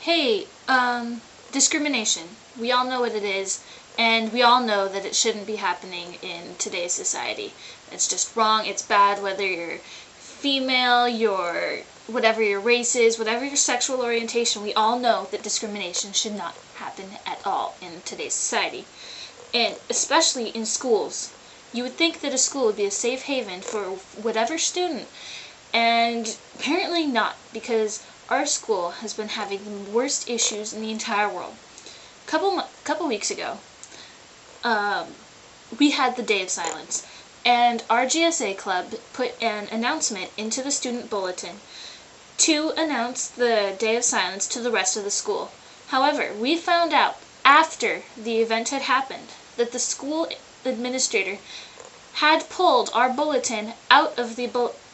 Hey, discrimination. We all know what it is, and we all know that it shouldn't be happening in today's society. It's just wrong, it's bad, whether you're female, whatever your race is, whatever your sexual orientation, we all know that discrimination should not happen at all in today's society. And especially in schools. You would think that a school would be a safe haven for whatever student, and apparently not, because our school has been having the worst issues in the entire world. Couple weeks ago, we had the Day of Silence, and our GSA club put an announcement into the student bulletin to announce the Day of Silence to the rest of the school. However, we found out after the event had happened that the school administrator had pulled our bulletin out of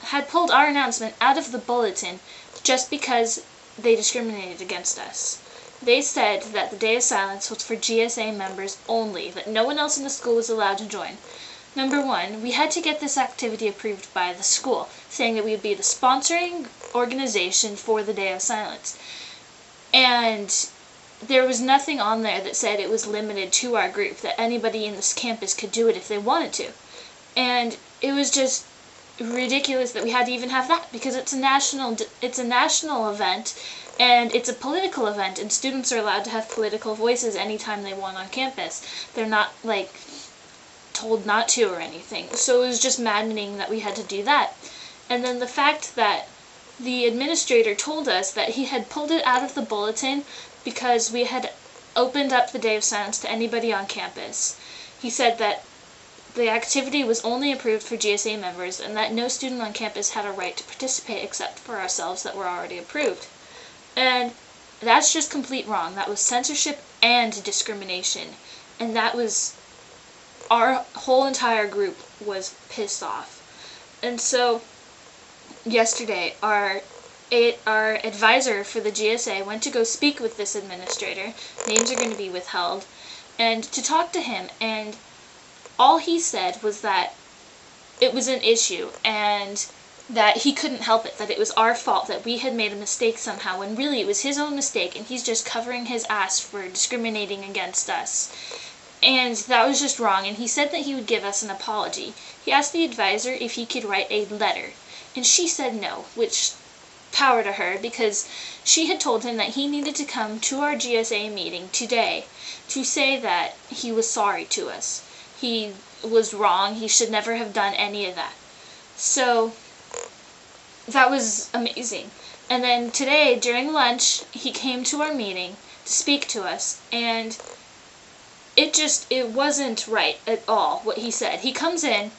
had pulled our announcement out of the bulletin just because they discriminated against us. They said that the Day of Silence was for GSA members only, that no one else in the school was allowed to join. Number one, we had to get this activity approved by the school, saying that we would be the sponsoring organization for the Day of Silence. And there was nothing on there that said it was limited to our group, that anybody in this campus could do it if they wanted to. And it was just ridiculous that we had to even have that, because it's a national event, and it's a political event, and students are allowed to have political voices anytime they want on campus. They're not told not to or anything. So it was just maddening that we had to do that. And then the fact that the administrator told us that he had pulled it out of the bulletin because we had opened up the Day of Silence to anybody on campus. He said that the activity was only approved for GSA members, and that no student on campus had a right to participate except for ourselves that were already approved. And that's just complete wrong. That was censorship and discrimination. And that was, our whole entire group was pissed off. And so yesterday, our advisor for the GSA went to go speak with this administrator. Names are going to be withheld. And to talk to him, and all he said was that it was an issue and that he couldn't help it, that it was our fault, that we had made a mistake somehow, when really it was his own mistake, and he's just covering his ass for discriminating against us. And that was just wrong, and he said that he would give us an apology. He asked the advisor if he could write a letter, and she said no, which power to her, because she had told him that he needed to come to our GSA meeting today to say that he was sorry to us. He was wrong. He should never have done any of that. So that was amazing. And then today, during lunch, he came to our meeting to speak to us, and it wasn't right at all what he said. He comes in,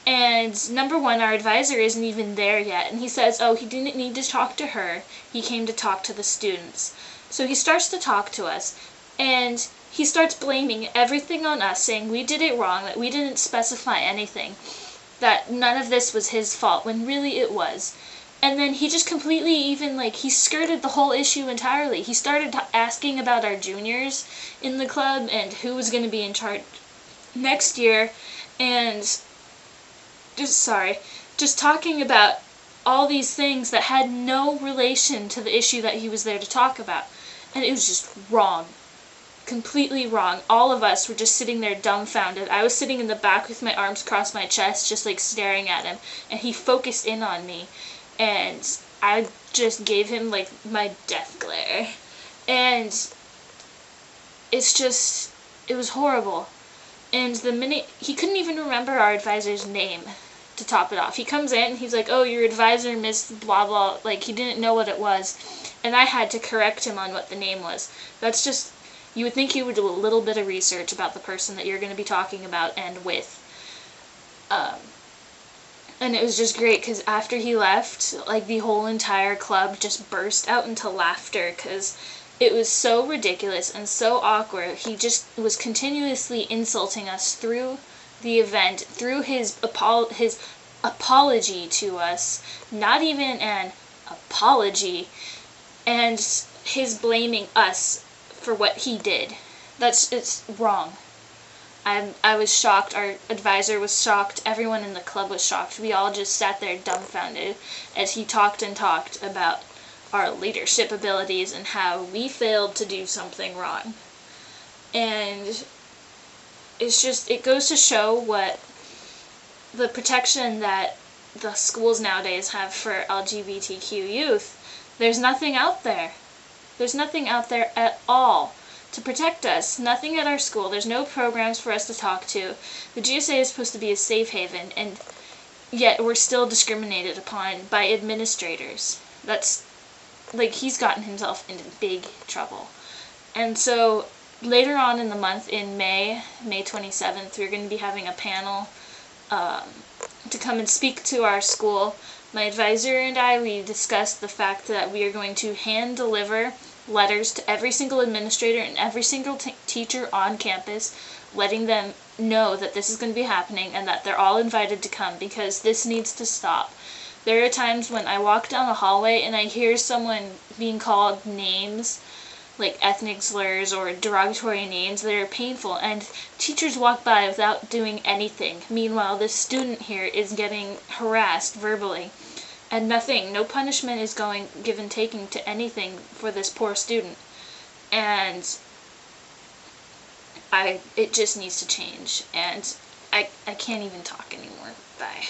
and number one, our advisor isn't even there yet, and he says, oh, he didn't need to talk to her. He came to talk to the students. So he starts to talk to us, and he starts blaming everything on us, saying we did it wrong, that we didn't specify anything, that none of this was his fault, when really it was. And then he just completely he skirted the whole issue entirely. He started asking about our juniors in the club and who was going to be in charge next year, and just talking about all these things that had no relation to the issue that he was there to talk about. And it was just wrong. Completely wrong. All of us were just sitting there dumbfounded. I was sitting in the back with my arms across my chest, just staring at him, and he focused in on me, and I just gave him my death glare. And it was horrible. And the minute, he couldn't even remember our advisor's name to top it off. He comes in, he's like, oh, your advisor, Miss blah blah, he didn't know what it was, and I had to correct him on what the name was. That's just, you would think you would do a little bit of research about the person that you're going to be talking about and with. And it was just great, because after he left, the whole entire club just burst out into laughter, because it was so ridiculous and so awkward. He just was continuously insulting us through the event, through his apology to us, not even an apology, and his blaming us for what he did. It's wrong. I was shocked, our advisor was shocked, everyone in the club was shocked. We all just sat there dumbfounded as he talked and talked about our leadership abilities and how we failed to do something wrong. And it goes to show what the protection that the schools nowadays have for LGBTQ youth. There's nothing out there. There's nothing out there at all to protect us. Nothing at our school. There's no programs for us to talk to. The GSA is supposed to be a safe haven, and yet we're still discriminated upon by administrators. That's, like, he's gotten himself into big trouble. And so later on in the month, in May 27th, we're going to be having a panel to come and speak to our school. My advisor and I, we discussed the fact that we are going to hand deliver letters to every single administrator and every single teacher on campus, letting them know that this is going to be happening and that they're all invited to come, because this needs to stop. There are times when I walk down the hallway and I hear someone being called names, like ethnic slurs or derogatory names that are painful, and teachers walk by without doing anything. Meanwhile, this student here is getting harassed verbally, and no punishment is taken to anything for this poor student. And it just needs to change, and I can't even talk anymore. Bye.